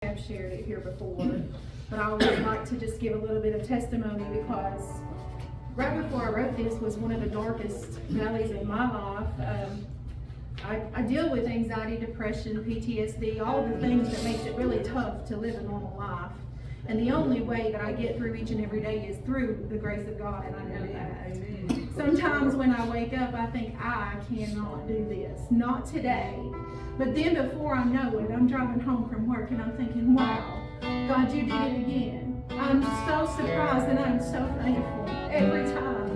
I've shared it here before, but I always like to just give a little bit of testimony because right before I wrote this was one of the darkest valleys of my life. I deal with anxiety, depression, PTSD, all the things that makes it really tough to live a normal life. And the only way that I get through each and every day is through the grace of God, and I know that. Sometimes when I wake up, I think, I cannot do this. Not today. But then before I know it, I'm driving home from work and I'm thinking, wow, God, you did it again. I'm so surprised and I'm so thankful every time.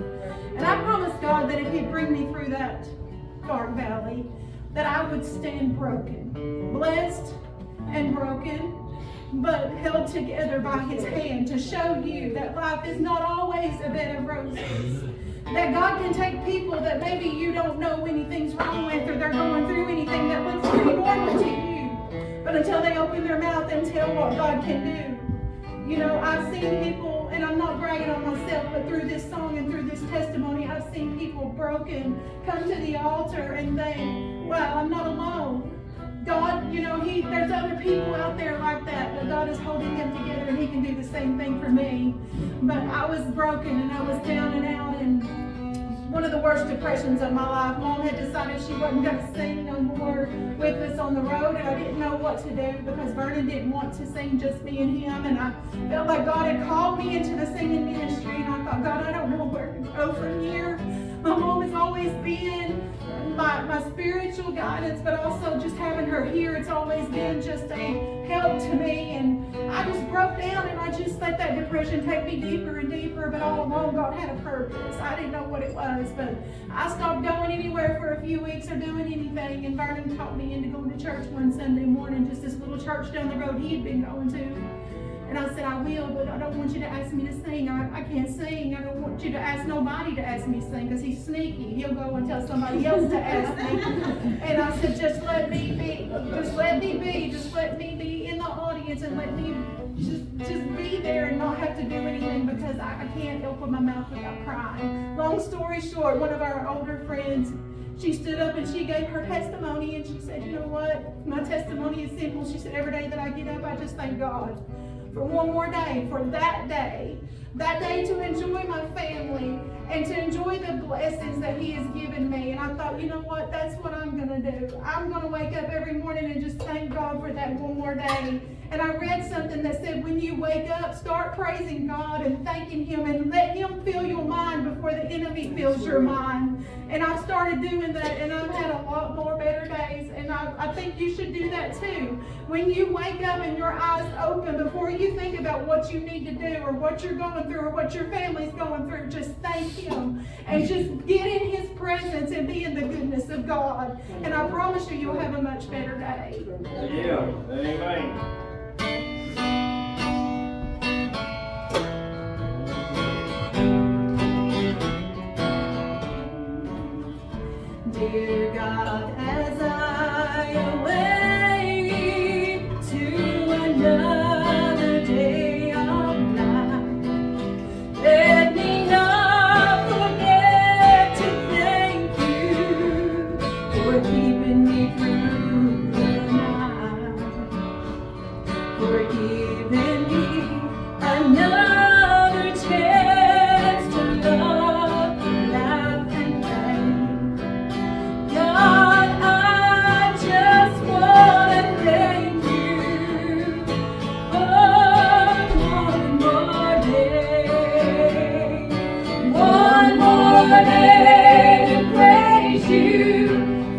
And I promised God that if He'd bring me through that dark valley, that I would stand broken, blessed and broken, but held together by His hand to show you that life is not always a bed of roses. That God can take people that maybe you don't know anything's wrong with or they're going through anything that looks pretty normal to you. But until they open their mouth and tell what God can do. You know, I've seen people, and I'm not bragging on myself, but through this song and through this testimony, I've seen people broken come to the altar and think, wow, I'm not alone. God, you know, there's other people out there like that, but God is holding them together and He can do the same thing for me. But I was broken and I was down and out in one of the worst depressions of my life. Mom had decided she wasn't going to sing no more with us on the road, and I didn't know what to do because Vernon didn't want to sing, just me and him, and I felt like God had called me into the singing ministry, and I thought, God, I don't know where to go from here. My mom has always been my spiritual guidance, but also just having her here, it's always been just a help to me. And I just broke down and I just let that depression take me deeper and deeper, but all along God had a purpose. I didn't know what it was, but I stopped going anywhere for a few weeks or doing anything, and Vernon talked me into going to church one Sunday morning, just this little church down the road he had been going to. And I said, I will, but I don't want you to ask me to sing. I can't sing. I don't want you to ask nobody to ask me to sing because he's sneaky. He'll go and tell somebody else to ask me. And I said, just let me be. Just let me be. Just let me be in the audience and let me just be there and not have to do anything because I can't open my mouth without crying. Long story short, one of our older friends, she stood up and she gave her testimony and she said, you know what? My testimony is simple. She said, every day that I get up, I just thank God for one more day, for that day to enjoy my family and to enjoy the blessings that He has given me. And I thought, you know what, that's what I'm going to do. I'm going to wake up every morning and just thank God for that one more day. And I read something that said, when you wake up, start praising God and thanking Him and let Him fill your mind before the enemy fills your mind. And I've started doing that, and I've had a lot more better days, and I think you should do that too. When you wake up and your eyes open, before you think about what you need to do or what you're going through or what your family's going through, just thank Him and just get in His presence and be in the goodness of God. And I promise you, you'll have a much better day. Yeah, amen. Dear God, as I awake to another day of life, let me not forget to thank You for keeping me through the night, for giving me another chance to love, laugh, and play. God, I just want to thank You for one more day. One more day to praise You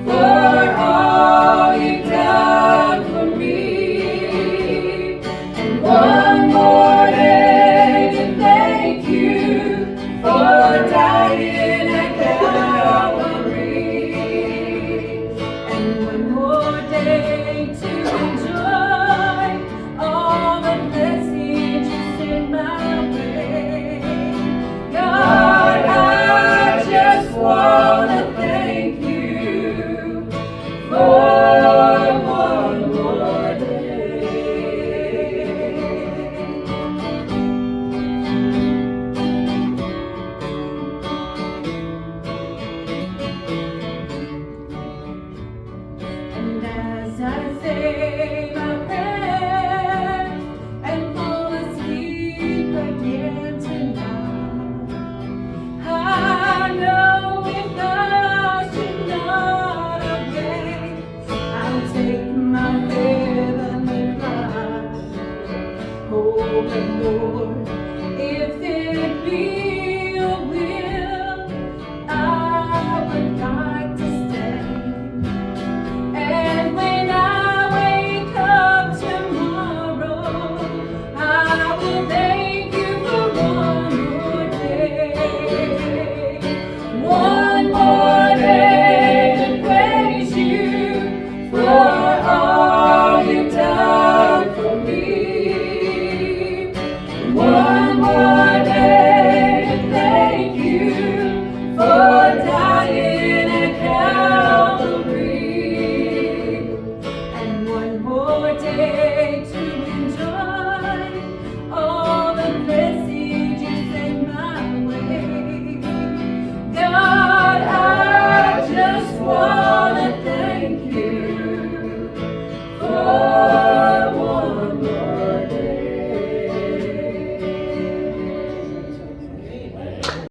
for all You've done for me. And one more day second door